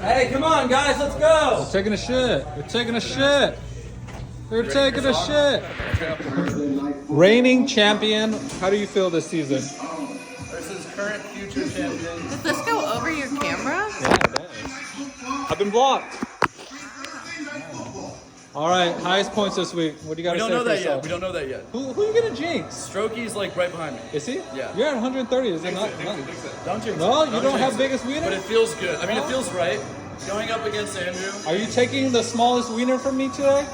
Hey, come on, guys, let's go. We're taking a shit. We're taking a shit. We're taking a shit. Reigning champion. How do you feel this season? Versus current future champion. Did this go over your camera? Yeah, it does. I've been blocked. All right, highest points this week. What do you got We to say don't know for that yourself? yet. We don't know that yet. Who are you gonna jinx? Strokey's like right behind me. Is he? Yeah. You're at 130. Is it not? Don't jinx No, it. you don't have jinx it. biggest wiener? But it feels good. I mean, it feels right. Going up against Andrew. Are you taking the smallest wiener from me today?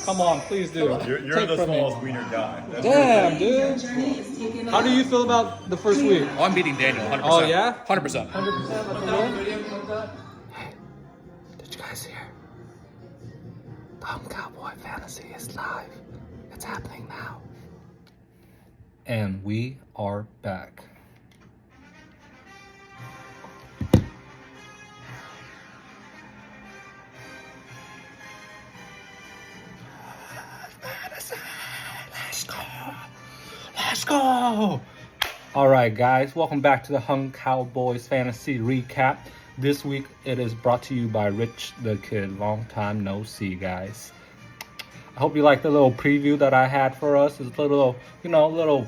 Come on, please do. You're Take the from me. smallest wiener guy. Damn, dude. How do you feel about the first week? Oh, I'm beating Daniel, 100%. Oh, yeah? 100%. 100%? Hey, did you guys hear? The Cowboy Fantasy is live. It's happening now. And we are back. Let's go! All right, guys, welcome back to the Cowboys Fantasy Recap. This week, it is brought to you by Rich the Kid. Long time no see, guys. I hope you like the little preview that I had for us. It's a little, little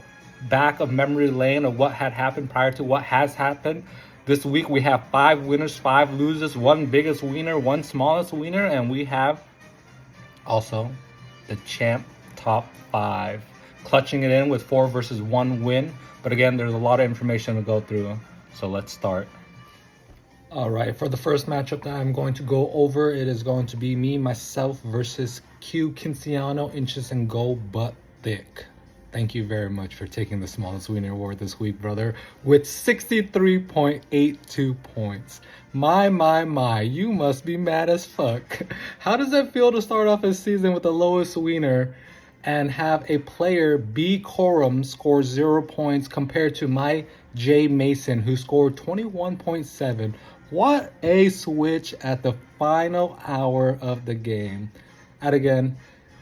back of memory lane of what had happened prior to what has happened. This week, we have 5 winners, 5 losers, 1 biggest wiener, 1 smallest wiener, and we have also the champ top 5. Clutching it in with 4 versus 1 win. But again, there's a lot of information to go through. So let's start. All right, for the first matchup that I'm going to go over, it is going to be me, myself versus Q Kinciano, inches and go butt thick. Thank you very much for taking the smallest wiener award this week, brother, with 63.82 points. My, you must be mad as fuck. How does it feel to start off his season with the lowest wiener and have a player, B. Corum, score 0 points compared to my J. Mason, who scored 21.7. What a switch at the final hour of the game. And again,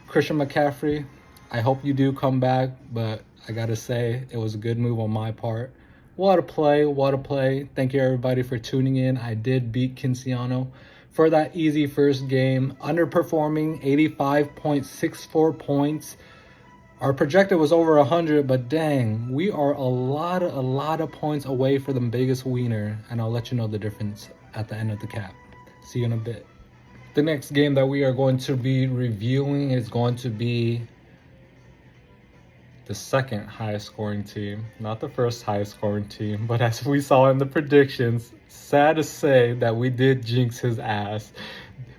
Christian McCaffrey, I hope you do come back, but I gotta say, it was a good move on my part. What a play, what a play. Thank you everybody for tuning in. I did beat Kinciano for that easy first game. Underperforming, 85.64 points. Our projected was over 100, but dang, we are a lot of points away from the biggest wiener, and I'll let you know the difference at the end of the cap. See you in a bit. The next game that we are going to be reviewing is going to be the second highest scoring team, not the first highest scoring team, but as we saw in the predictions, sad to say that we did jinx his ass.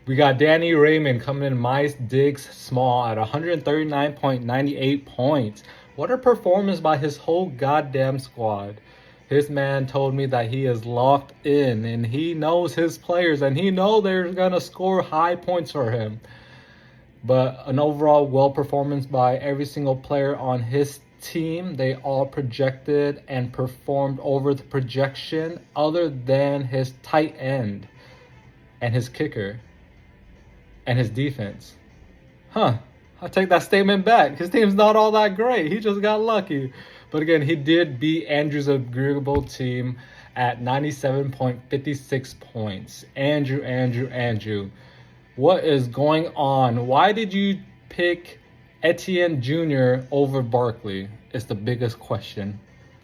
We got Danny Raymond coming in Mice Diggs Small at 139.98 points. What a performance by his whole goddamn squad. His man told me that he is locked in and he knows his players and he knows they're going to score high points for him. But an overall well performance by every single player on his team. They all projected and performed over the projection other than his tight end and his kicker and his defense. I take that statement back. His team's not all that great. He just got lucky. But again, he did beat Andrew's agreeable team at 97.56 points. Andrew. What is going on? Why did you pick Etienne Jr. over Barkley? Is the biggest question.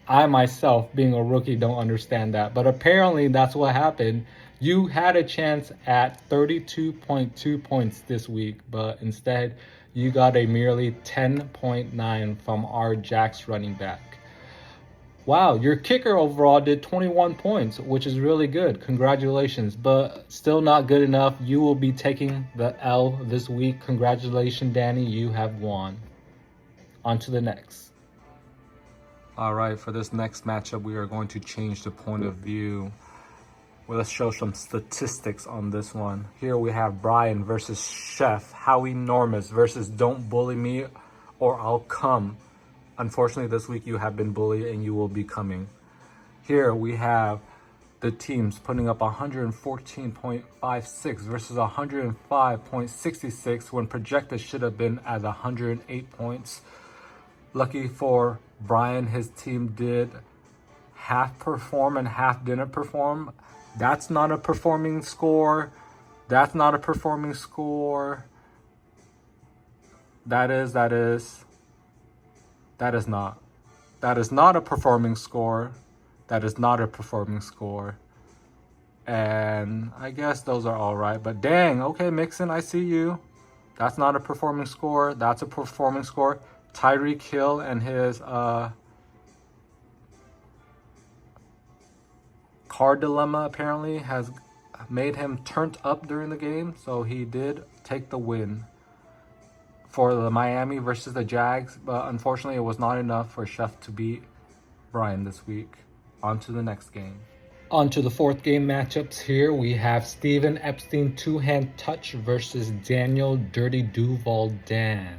I myself, being a rookie, don't understand that. But apparently that's what happened. You had a chance at 32.2 points this week, but instead you got a merely 10.9 from our Jax running back. Wow, your kicker overall did 21 points, which is really good. Congratulations, but still not good enough. You will be taking the L this week. Congratulations, Danny. You have won. On to the next. All right, for this next matchup, we are going to change the point of view. Well, let's show some statistics on this one. Here we have Brian versus Chef, Howie Normus versus Don't Bully Me or I'll Come. Unfortunately, this week you have been bullied and you will be coming. Here we have the teams putting up 114.56 versus 105.66 when projected should have been at 108 points. Lucky for Brian, his team did half perform and half didn't perform. That's not a performing score. That's not a performing score. That is not. That is not a performing score. That is not a performing score. And I guess those are all right. But dang, okay, Mixon, I see you. That's not a performing score. That's a performing score. Tyreek Hill and his car dilemma apparently has made him turned up during the game. So he did take the win for the Miami versus the Jags. But unfortunately, it was not enough for Chef to beat Brian this week. On to the next game. On to the fourth game matchups here. We have Steven Epstein two-hand touch versus Daniel Dirty Duval Dan.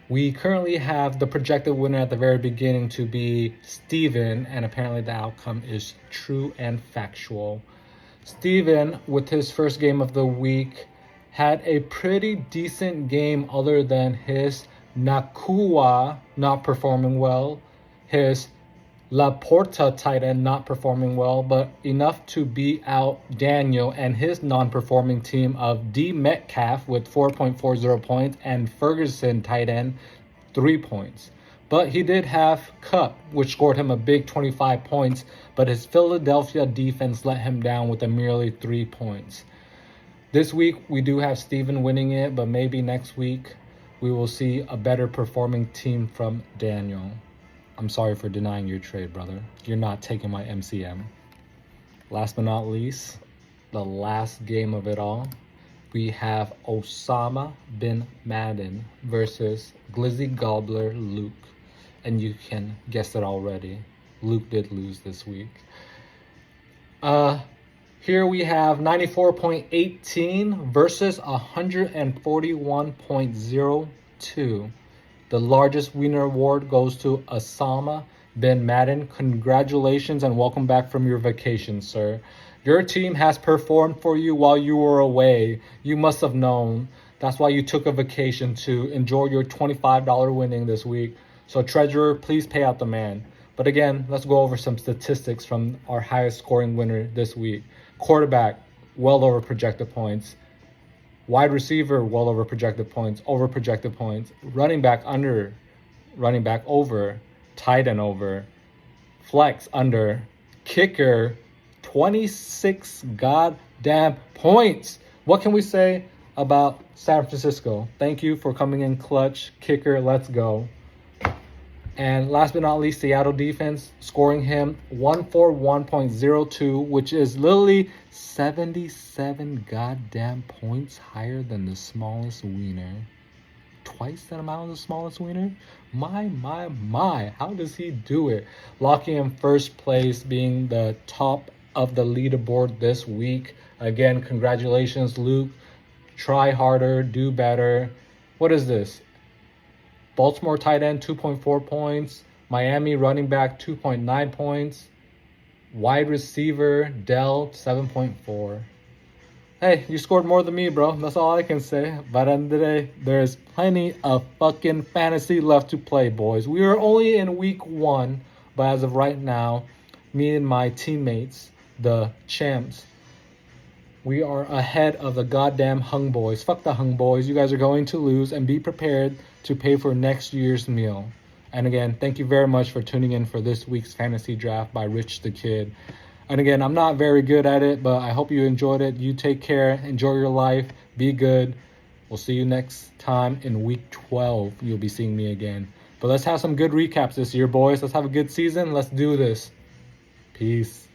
We currently have the projected winner at the very beginning to be Steven, and apparently the outcome is true and factual. Steven, with his first game of the week, had a pretty decent game other than his Nakua not performing well, his Laporta tight end not performing well, but enough to beat out Daniel and his non-performing team of D. Metcalf with 4.40 points and Ferguson tight end 3 points. But he did have Cup, which scored him a big 25 points, but his Philadelphia defense let him down with a merely 3 points. This week, we do have Steven winning it, but maybe next week we will see a better performing team from Daniel. I'm sorry for denying your trade, brother. You're not taking my MCM. Last but not least, the last game of it all, we have Osama bin Laden versus Glizzy Gobbler Luke. And you can guess it already. Luke did lose this week. Here we have 94.18 versus 141.02. The largest winner award goes to Osama bin Laden. Congratulations and welcome back from your vacation, sir. Your team has performed for you while you were away. You must have known. That's why you took a vacation to enjoy your $25 winning this week. So treasurer, please pay out the man. But again, let's go over some statistics from our highest scoring winner this week. Quarterback, well over projected points. Wide receiver, well over projected points, over projected points. Running back, under. Running back, over. Tight end, over. Flex, under. Kicker, 26 goddamn points. What can we say about San Francisco? Thank you for coming in clutch. Kicker, let's go. And last but not least, Seattle defense scoring him 141.02, which is literally 77 goddamn points higher than the smallest wiener. Twice that amount of the smallest wiener? My. How does he do it? Locking in first place, being the top of the leaderboard this week. Again, congratulations, Luke. Try harder, do better. What is this? Baltimore tight end, 2.4 points. Miami running back, 2.9 points. Wide receiver, Dell, 7.4. Hey, you scored more than me, bro. That's all I can say. But at the end of the day, there's plenty of fucking fantasy left to play, boys. We are only in week 1. But as of right now, me and my teammates, the champs, we are ahead of the goddamn Hung Boys. Fuck the Hung Boys. You guys are going to lose, and be prepared to pay for next year's meal. And again, thank you very much for tuning in for this week's fantasy draft by Rich the Kid. And again, I'm not very good at it, but I hope you enjoyed it. You take care. Enjoy your life. Be good. We'll see you next time in week 12. You'll be seeing me again. But let's have some good recaps this year, boys. Let's have a good season. Let's do this. Peace.